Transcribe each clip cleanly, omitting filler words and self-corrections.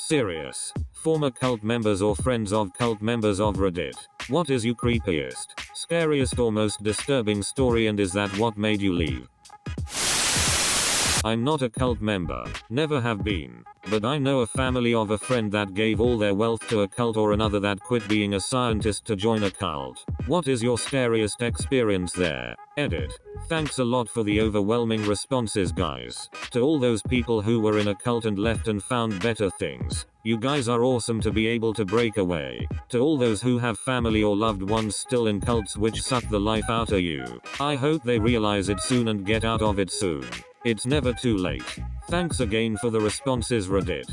Serious. Former cult members or friends of cult members of Reddit. What is your creepiest, scariest or most disturbing story, and is that what made you leave? I'm not a cult member, never have been, but I know a family of a friend that gave all their wealth to a cult or another that quit being a scientist to join a cult. What is your scariest experience there? Edit. Thanks a lot for the overwhelming responses, guys. To all those people who were in a cult and left and found better things, you guys are awesome to be able to break away. To all those who have family or loved ones still in cults which suck the life out of you, I hope they realize it soon and get out of it soon. It's never too late. Thanks again for the responses, Reddit.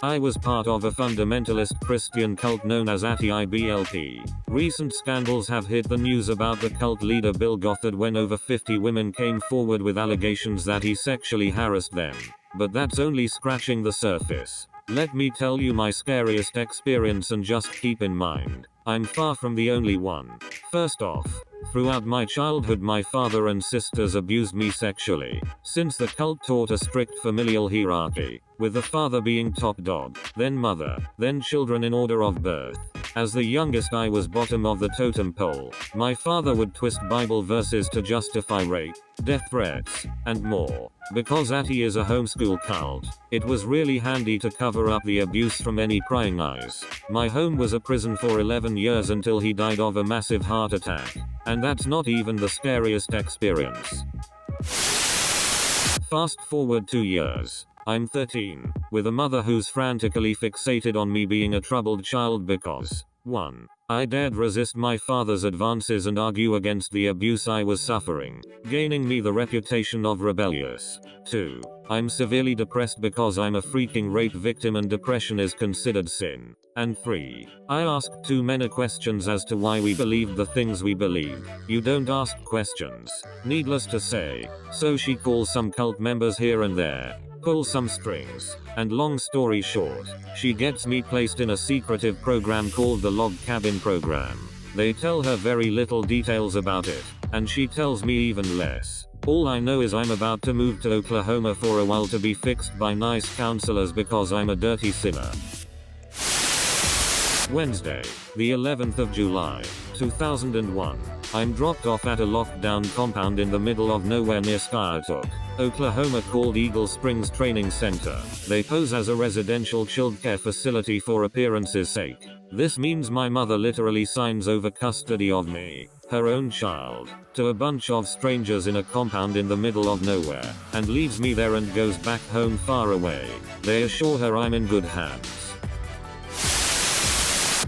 I was part of a fundamentalist Christian cult known as AskReddit. Recent scandals have hit the news about the cult leader Bill Gothard when over 50 women came forward with allegations that he sexually harassed them. But that's only scratching the surface. Let me tell you my scariest experience, and just keep in mind, I'm far from the only one. First off, throughout my childhood my father and sisters abused me sexually, since the cult taught a strict familial hierarchy, with the father being top dog, then mother, then children in order of birth. As the youngest I was bottom of the totem pole. My father would twist Bible verses to justify rape, death threats, and more. Because ATI is a homeschool cult, it was really handy to cover up the abuse from any prying eyes. My home was a prison for 11 years until he died of a massive heart attack. And that's not even the scariest experience. Fast forward 2 years. I'm 13, with a mother who's frantically fixated on me being a troubled child because 1. I dared resist my father's advances and argue against the abuse I was suffering, gaining me the reputation of rebellious. 2. I'm severely depressed because I'm a freaking rape victim and depression is considered sin. And 3. I asked too many questions as to why we believed the things we believe. You don't ask questions. Needless to say, so she calls some cult members here and there, pulls some strings, and long story short, she gets me placed in a secretive program called the Log Cabin Program. They tell her very little details about it, and she tells me even less. All I know is I'm about to move to Oklahoma for a while to be fixed by nice counselors because I'm a dirty sinner. Wednesday, the 11th of July, 2001. I'm dropped off at a lockdown compound in the middle of nowhere near Skiatook, Oklahoma called Eagle Springs Training Center. They pose as a residential childcare facility for appearance's sake. This means my mother literally signs over custody of me, her own child, to a bunch of strangers in a compound in the middle of nowhere, and leaves me there and goes back home far away. They assure her I'm in good hands.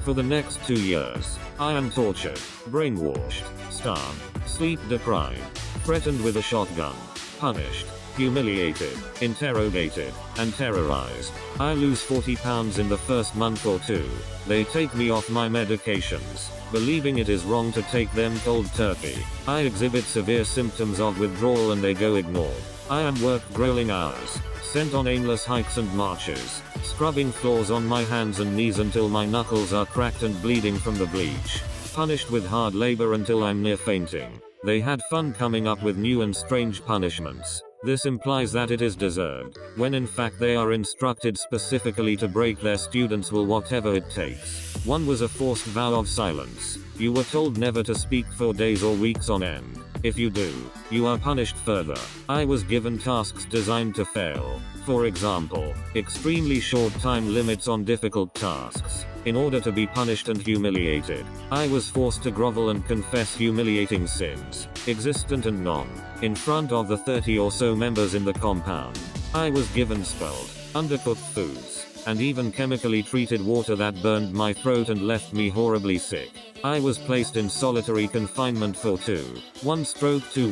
For the next 2 years, I am tortured, brainwashed, starved, sleep deprived, threatened with a shotgun, punished, humiliated, interrogated, and terrorized. I lose 40 pounds in the first month or two. They take me off my medications, believing it is wrong to take them cold turkey. I exhibit severe symptoms of withdrawal and they go ignored. I am worked grueling hours, sent on aimless hikes and marches, scrubbing floors on my hands and knees until my knuckles are cracked and bleeding from the bleach, punished with hard labor until I'm near fainting. They had fun coming up with new and strange punishments. This implies that it is deserved, when in fact they are instructed specifically to break their students' will whatever it takes. One was a forced vow of silence. You were told never to speak for days or weeks on end. If you do, you are punished further. I was given tasks designed to fail. For example, extremely short time limits on difficult tasks. In order to be punished and humiliated, I was forced to grovel and confess humiliating sins, existent and non, in front of the 30 or so members in the compound. I was given spoiled, undercooked foods, and even chemically treated water that burned my throat and left me horribly sick. I was placed in solitary confinement for 2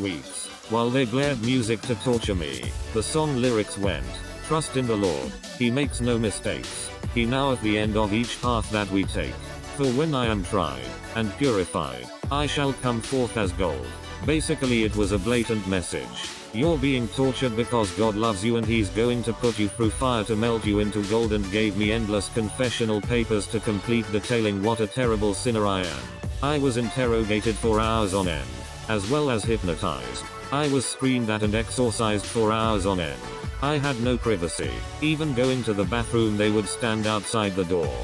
weeks, while they blared music to torture me. The song lyrics went, "Trust in the Lord, He makes no mistakes. He now at the end of each path that we take. For when I am tried, and purified, I shall come forth as gold." Basically it was a blatant message. You're being tortured because God loves you and He's going to put you through fire to melt you into gold, and gave me endless confessional papers to complete detailing what a terrible sinner I am. I was interrogated for hours on end, as well as hypnotized. I was screamed at and exorcised for hours on end. I had no privacy. Even going to the bathroom, they would stand outside the door.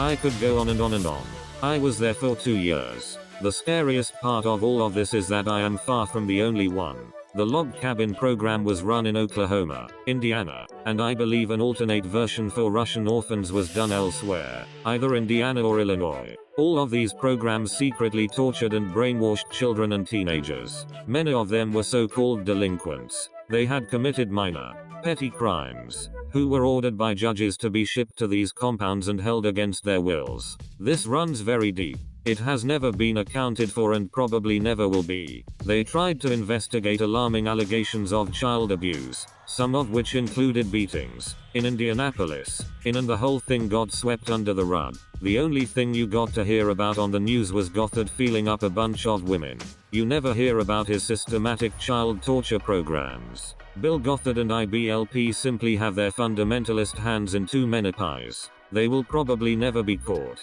I could go on and on and on. I was there for 2 years. The scariest part of all of this is that I am far from the only one. The log cabin program was run in Oklahoma, Indiana, and I believe an alternate version for Russian orphans was done elsewhere, either Indiana or Illinois. All of these programs secretly tortured and brainwashed children and teenagers. Many of them were so-called delinquents. They had committed minor, petty crimes, who were ordered by judges to be shipped to these compounds and held against their wills. This runs very deep. It has never been accounted for and probably never will be. They tried to investigate alarming allegations of child abuse, some of which included beatings, in Indianapolis, and the whole thing got swept under the rug. The only thing you got to hear about on the news was Gothard feeling up a bunch of women. You never hear about his systematic child torture programs. Bill Gothard and IBLP simply have their fundamentalist hands in too many pies. They will probably never be caught.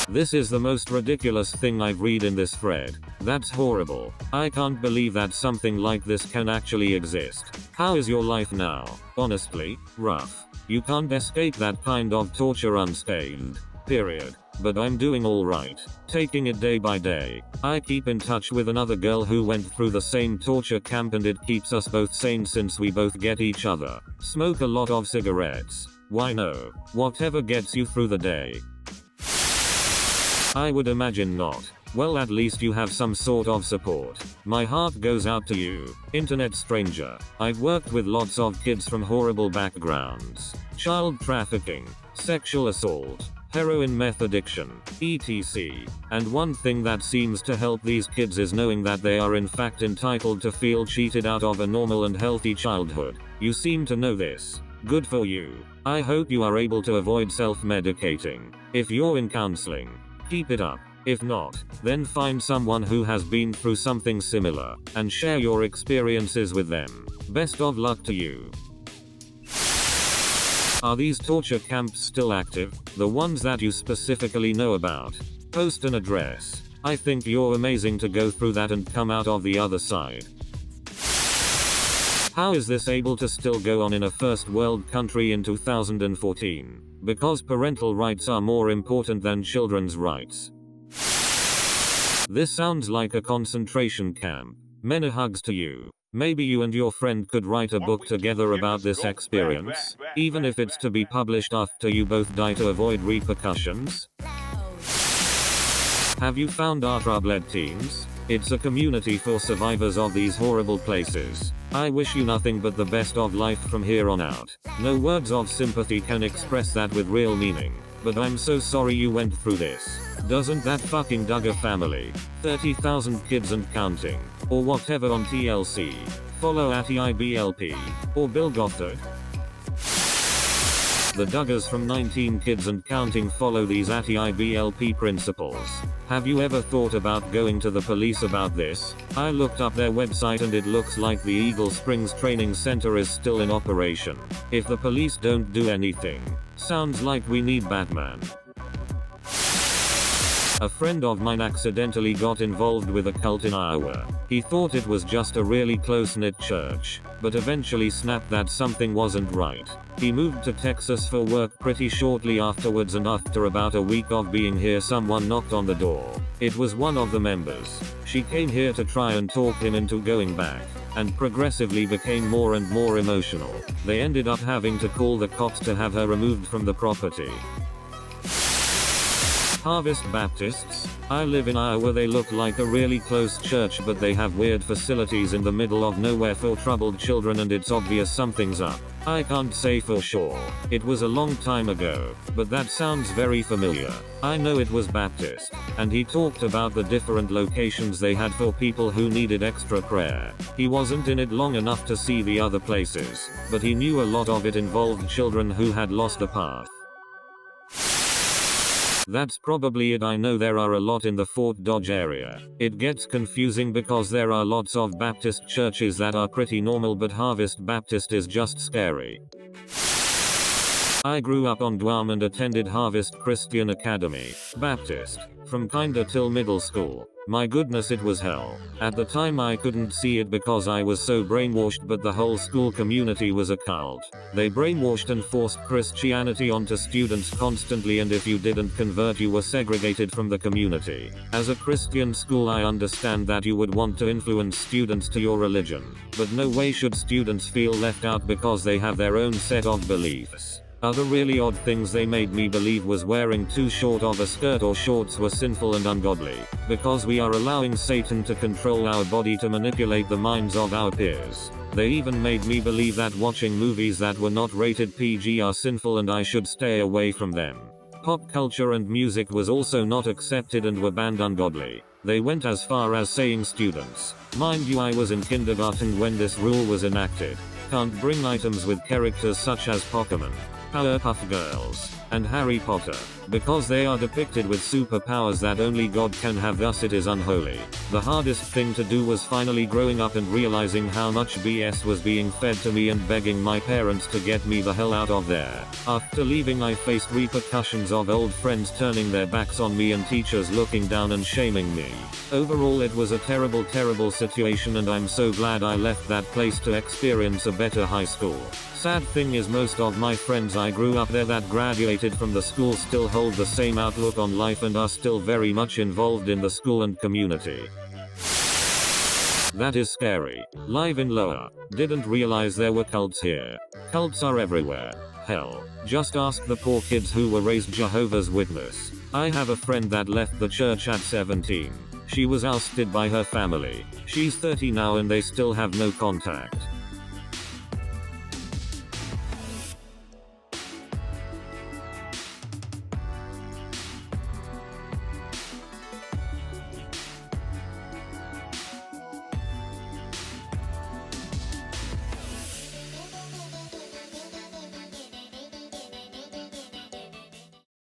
This is the most ridiculous thing I've read in this thread. That's horrible. I can't believe that something like this can actually exist. How is your life now? Honestly, rough. You can't escape that kind of torture unscathed. Period. But I'm doing alright. Taking it day by day. I keep in touch with another girl who went through the same torture camp and it keeps us both sane since we both get each other. Smoke a lot of cigarettes. Why no? Whatever gets you through the day. I would imagine not. Well, at least you have some sort of support. My heart goes out to you, internet stranger. I've worked with lots of kids from horrible backgrounds. Child trafficking, sexual assault, heroin, meth addiction, etc. And one thing that seems to help these kids is knowing that they are in fact entitled to feel cheated out of a normal and healthy childhood. You seem to know this. Good for you. I hope you are able to avoid self-medicating. If you're in counseling, keep it up. If not, then find someone who has been through something similar, and share your experiences with them. Best of luck to you. Are these torture camps still active? The ones that you specifically know about? Post an address. I think you're amazing to go through that and come out of the other side. How is this able to still go on in a first world country in 2014? Because parental rights are more important than children's rights. This sounds like a concentration camp. Many hugs to you. Maybe you and your friend could write a book together about this experience, even if it's to be published after you both die to avoid repercussions. Have you found our Troubled Teens? It's a community for survivors of these horrible places. I wish you nothing but the best of life from here on out. No words of sympathy can express that with real meaning. But I'm so sorry you went through this. Doesn't that fucking Duggar family, 30,000 kids and counting, or whatever on TLC, follow at EIBLP, or Bill Gothard? The Duggars from 19 Kids and Counting follow these at EIBLP principles. Have you ever thought about going to the police about this? I looked up their website and it looks like the Eagle Springs Training Center is still in operation. If the police don't do anything, sounds like we need Batman. A friend of mine accidentally got involved with a cult in Iowa. He thought it was just a really close-knit church, but eventually snapped that something wasn't right. He moved to Texas for work pretty shortly afterwards, and after about a week of being here, someone knocked on the door. It was one of the members. She came here to try and talk him into going back, and progressively became more and more emotional. They ended up having to call the cops to have her removed from the property. Harvest Baptists? I live in Iowa. They look like a really close church, but they have weird facilities in the middle of nowhere for troubled children, and it's obvious something's up. I can't say for sure. It was a long time ago, but that sounds very familiar. I know it was Baptist, and he talked about the different locations they had for people who needed extra prayer. He wasn't in it long enough to see the other places, but he knew a lot of it involved children who had lost the path. That's probably it. I know there are a lot in the Fort Dodge area. It gets confusing because there are lots of Baptist churches that are pretty normal, but Harvest Baptist is just scary. I grew up on Guam and attended Harvest Christian Academy, Baptist, from kinda till middle school. My goodness, it was hell. At the time I couldn't see it because I was so brainwashed, but the whole school community was a cult. They brainwashed and forced Christianity onto students constantly, and if you didn't convert you were segregated from the community. As a Christian school I understand that you would want to influence students to your religion, but no way should students feel left out because they have their own set of beliefs. Other really odd things they made me believe was wearing too short of a skirt or shorts were sinful and ungodly, because we are allowing Satan to control our body to manipulate the minds of our peers. They even made me believe that watching movies that were not rated PG are sinful and I should stay away from them. Pop culture and music was also not accepted and were banned ungodly. They went as far as saying students, mind you I was in kindergarten when this rule was enacted, can't bring items with characters such as Pokemon, Powerpuff Girls, and Harry Potter, because they are depicted with superpowers that only God can have, thus it is unholy. The hardest thing to do was finally growing up and realizing how much BS was being fed to me and begging my parents to get me the hell out of there. After leaving I faced repercussions of old friends turning their backs on me and teachers looking down and shaming me. Overall it was a terrible situation, and I'm so glad I left that place to experience a better high school. Sad thing is most of my friends I grew up there that graduated from the school still hold the same outlook on life and are still very much involved in the school and community. That is scary. Live in Loa. Didn't realize there were cults here. Cults are everywhere. Hell, just ask the poor kids who were raised Jehovah's Witness. I have a friend that left the church at 17. She was ousted by her family. She's 30 now and they still have no contact.